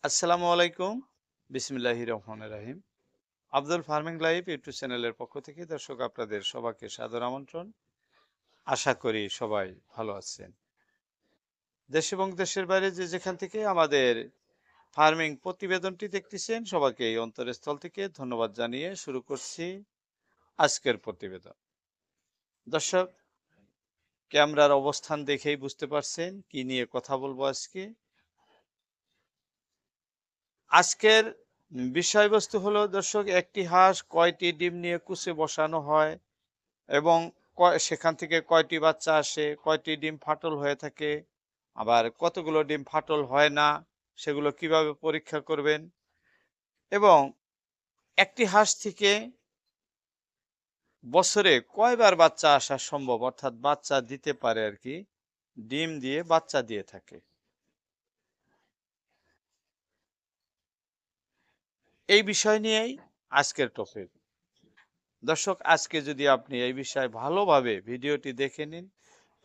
আসসালামু আলাইকুম। বিসমিল্লাহির রহমানির রহিম। আব্দুল ফার্মিং লাইভ ইউটিউব চ্যানেলের পক্ষ থেকে দর্শক আপনাদের সবাইকে সাদর আমন্ত্রণ। আশা করি সবাই ভালো আছেন। দেশ এবং দেশের বাইরে যে যেখান থেকে আমাদের ফার্মিং প্রতিবেদনটি দেখতেছেন সবাইকে এই অন্তরস্থল থেকে ধন্যবাদ জানিয়ে শুরু করছি আজকের প্রতিবেদন। দর্শক, ক্যামেরার অবস্থান দেখেই বুঝতে পারছেন কি নিয়ে কথা বলবো আজকে। আজকের বিষয়বস্তু হলো দর্শক, একটি হাঁস কয়টি ডিম নিয়ে কুচে বসানো হয় এবং সেখান থেকে কয়টি বাচ্চা আসে, কয়টি ডিম ফাটল হয়ে থাকে, আবার কতগুলো ডিম ফাটল হয় না, সেগুলো কিভাবে পরীক্ষা করবেন, এবং একটি হাঁস থেকে বছরে কয়বার বাচ্চা আসা সম্ভব, অর্থাৎ বাচ্চা দিতে পারে আর কি, ডিম দিয়ে বাচ্চা দিয়ে থাকে, এই বিষয় নিয়েই আজকের টপিক। দর্শক, আজকে যদি আপনি এই বিষয়ে ভালোভাবে ভিডিওটি দেখে নিন,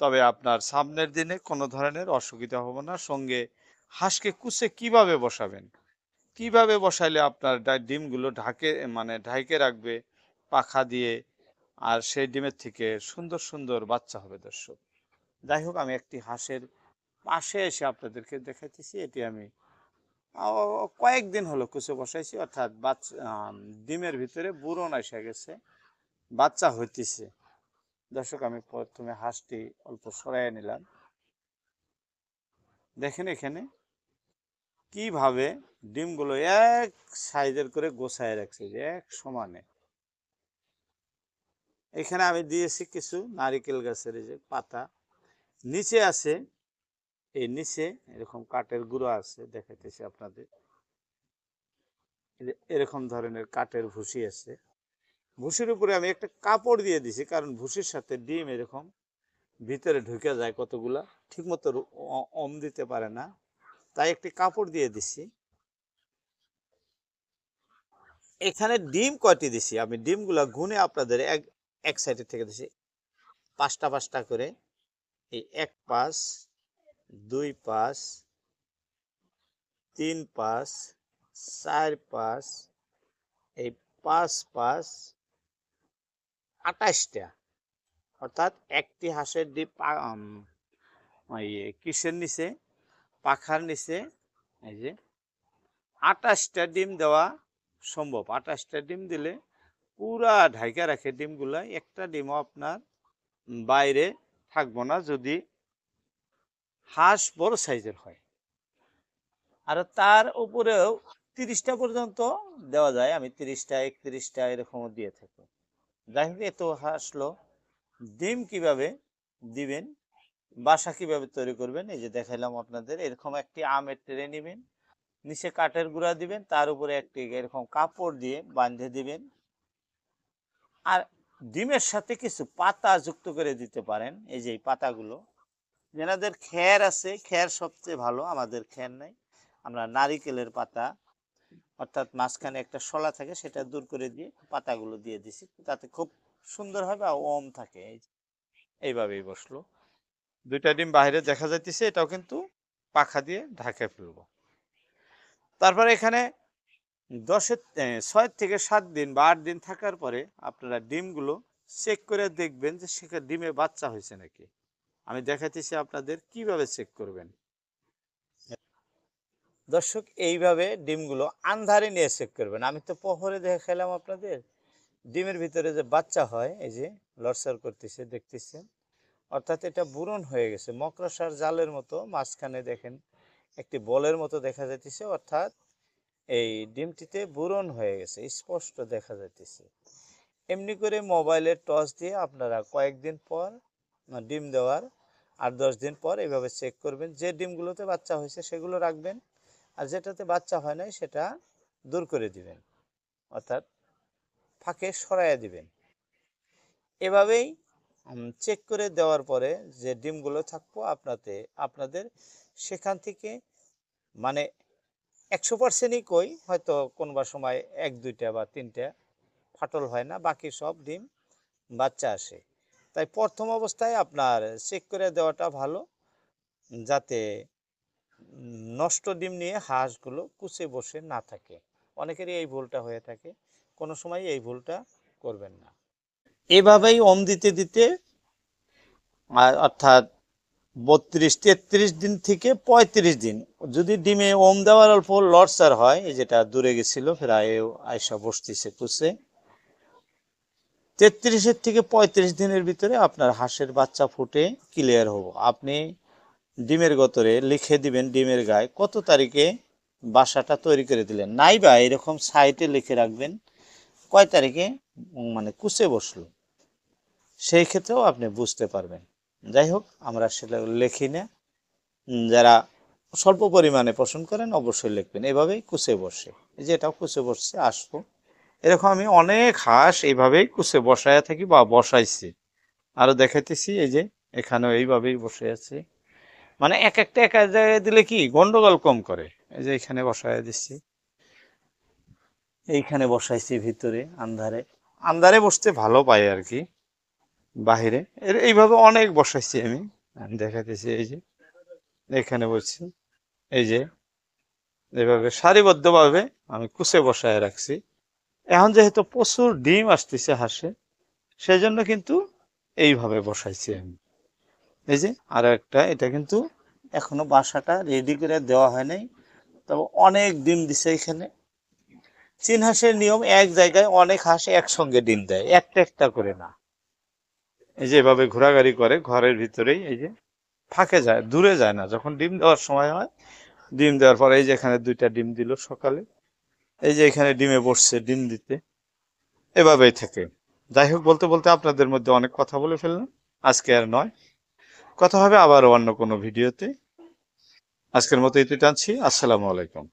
তবে আপনার সামনের দিনে কোনো ধরনের অসুবিধা হবে না। সঙ্গে হাঁসকে কুচে কিভাবে বসাবেন, কিভাবে বসাইলে আপনার ডিমগুলো ঢাকে রাখবে পাখা দিয়ে, আর সেই ডিমের থেকে সুন্দর সুন্দর বাচ্চা হবে। দর্শক, যাই হোক, আমি একটি হাঁসের পাশে এসে আপনাদেরকে দেখাইতেছি। এটি আমি কয়েকদিন হলো কুচে বসাইছি, অর্থাৎ বাচ্চা ডিমের ভিতরে বুড়ন এসে গেছে, বাচ্চা হইতেছে। দর্শক, আমি প্রথমে হাঁসটি অল্প সরাইয়া নিলাম। দেখেন এখানে কিভাবে ডিমগুলো এক সাইজের করে গোছায় রাখছে, যে এক সমানে। এখানে আমি দিয়েছি কিছু নারিকেল গাছের এই যে পাতা, নিচে আছে, এই নিচে এরকম কাঠের গুঁড়ো আছে, দেখাইতেছি আপনাদের। এরকম ধরনের কাঠের ভুসি আছে, ভুসির উপরে আমি একটা কাপড় দিয়ে দিছি, কারণ ভুসির সাথে ডিম এরকম ভিতরে ঢুকে যায় কতগুলা, ঠিক মতো অম দিতে পারে না, তাই একটি কাপড় দিয়ে দিছি। এখানে ডিম কয়টি দিছি, আমি ডিমগুলা গুনে আপনাদের এক এক সাইডে থেকে দিছি, পাঁচটা পাঁচটা করে। এই 1 5, 2 5, 3 5, 4 5, এই 5 5, 28টা। অর্থাৎ একটি হাঁসের ডিম কিসের নিচে, পাখার নিচে, এই যে 28টা ডিম দেওয়া সম্ভব। 28টা ডিম দিলে পুরা ঢাইকা রাখে ডিমগুলা, একটা ডিমও আপনার বাইরে থাকবো না, যদি হাঁস বড় সাইজের হয়। আর তার উপরেও 30টা পর্যন্ত দেওয়া যায়, আমি 30টা 31টা এরকম দিয়ে থাকি। যাই হোক, এত হাসলো। ডিম কিভাবে দিবেন, বাসা কিভাবে তৈরি করবেন, এই যে দেখাইলাম আপনাদের। এরকম একটি আমের ট্রে নেবেন, নিচে কাঠের গুঁড়া দিবেন, তার উপরে একটি এরকম কাপড় দিয়ে বাঁধে দিবেন, আর ডিমের সাথে কিছু পাতা যুক্ত করে দিতে পারেন। এই যে এই পাতাগুলো, যেনাদের খ্যার আছে, খ্যার সবচেয়ে ভালো, আমাদের খ্যার নাই, আমরা নারিকেলের পাতা, অর্থাৎ মাঝখানে একটা শলা থাকে, সেটা দূর করে দিয়ে পাতাগুলো দিয়ে দিছি, তাতে খুব সুন্দর হবে, আর ওম থাকে। এইভাবেই বসলো। 2টা ডিম বাইরে দেখা যাইতেছে, এটাও কিন্তু পাখা দিয়ে ঢাকে ফেলবো। তারপর এখানে 6 থেকে 7 দিন বা 8 দিন থাকার পরে আপনারা ডিমগুলো চেক করে দেখবেন যে সেখানে ডিমে বাচ্চা হয়েছে নাকি। আমি দেখাইতেছি আপনাদের কিভাবে চেক করবেন। দর্শক, এইভাবে ডিমগুলো আন্ধারে নিয়ে চেক করবেন। আমি তো প্রহরে দেখাইলাম আপনাদের, ডিমের ভিতরে যে বাচ্চা হয়, এই যে লড়ছাড় করতেছে, দেখতেছেন, অর্থাৎ এটা বুড়ন হয়ে গেছে, মকড়সার জালের মতো মাঝখানে দেখেন একটি বলের মতো দেখা যাইতেছে, অর্থাৎ এই ডিমটিতে বুড়ন হয়ে গেছে, স্পষ্ট দেখা যাইতেছে। এমনি করে মোবাইলের টর্চ দিয়ে আপনারা কয়েকদিন পর ডিম দেওয়ার 8 10 দিন পর এইভাবে চেক করবেন। যে ডিমগুলোতে বাচ্চা হয়েছে সেগুলো রাখবেন, আর যেটাতে বাচ্চা হয় নাই সেটা দূর করে দিবেন, অর্থাৎ ফাঁকে সরাইয়া দিবেন। এভাবেই চেক করে দেওয়ার পরে যে ডিমগুলো থাকবো আপনাদের সেখান থেকে, মানে 100%ই কই, হয়তো কোনোবা সময় 1 2টা বা 3টা ফাটল হয় না, বাকি সব ডিম বাচ্চা আসে। তাই প্রথম অবস্থায় আপনার চেক করে দেওয়াটা ভালো, যাতে নষ্ট ডিম নিয়ে হাঁসগুলো কুচে বসে না থাকে। অনেকেরই এই ভুলটা হয়ে থাকে, কোনো সময় এই ভুলটা করবেন না। এভাবেই ওম দিতে দিতে অর্থাৎ 32-33 দিন থেকে 35 দিন যদি ডিমে ওম দেওয়ার অল্প লড়সার হয়, এই যেটা দূরে গেছিল প্রায় আয়সা বসতেছে কুচে, 33 থেকে 35 দিনের ভিতরে আপনার হাঁসের বাচ্চা ফুটে ক্লিয়ার হবো। আপনি ডিমের গতরে লিখে দিবেন ডিমের গায়ে কত তারিখে বাসাটা তৈরি করে দিলেন, নাইবা এরকম সাইটে লিখে রাখবেন কয় তারিখে মানে কুচে বসলো, সেই ক্ষেত্রেও আপনি বুঝতে পারবেন। যাই হোক, আমরা সেটা লিখি না। যারা স্বল্প পরিমাণে পোষণ করেন অবশ্যই লিখবেন এভাবেই কুচে বসে। এই যে এটাও কুচে বসছে, আসবো এরকম আমি অনেক হাঁস এইভাবেই কুচে বসায় থাকি বা বসাইছি, আরো দেখাইতেছি। এই যে এখানেও এইভাবেই বসে আছে, মানে এক একটা এক জায়গায় দিলে কি গন্ডগোল কম করে। এই যে এখানে বসায় দিচ্ছি, এইখানে বসাইছি ভিতরে আন্ধারে, আন্ধারে বসতে ভালো পাই আর কি, বাহিরে এইভাবে অনেক বসাইছি আমি দেখাইতেছি। এই যে এখানে বলছি, এই যে এইভাবে সারিবদ্ধভাবে আমি কুচে বসায় রাখছি। এখন যেহেতু প্রচুর ডিম আসতেছে হাঁসে, সেই জন্য কিন্তু এইভাবে বসাইছি আমি। এই যে আরো একটা, এটা কিন্তু এখনো বাসাটা রেডি করে দেওয়া হয় নাই, তবে অনেক ডিম দিছে এখানে। চীন হাঁসের নিয়ম, এক জায়গায় অনেক হাঁস একসঙ্গে ডিম দেয়, একটা একটা করে না। এই যে এভাবে ঘোরাঘুরি করে ঘরের ভিতরেই, এই যে ফাঁকে যায়, দূরে যায় না। যখন ডিম দেওয়ার সময় হয়, ডিম দেওয়ার পরে এই যে এখানে 2টা ডিম দিল সকালে, এই যে এখানে ডিমে বসছে ডিম দিতে, এভাবেই থাকে। যাই হোক, বলতে বলতে আপনাদের মধ্যে অনেক কথা বলে ফেললাম, আজকে আর নয়, কথা হবে আবার অন্য কোনো ভিডিওতে। আজকের মতো এতে টানছি। আসসালামু আলাইকুম।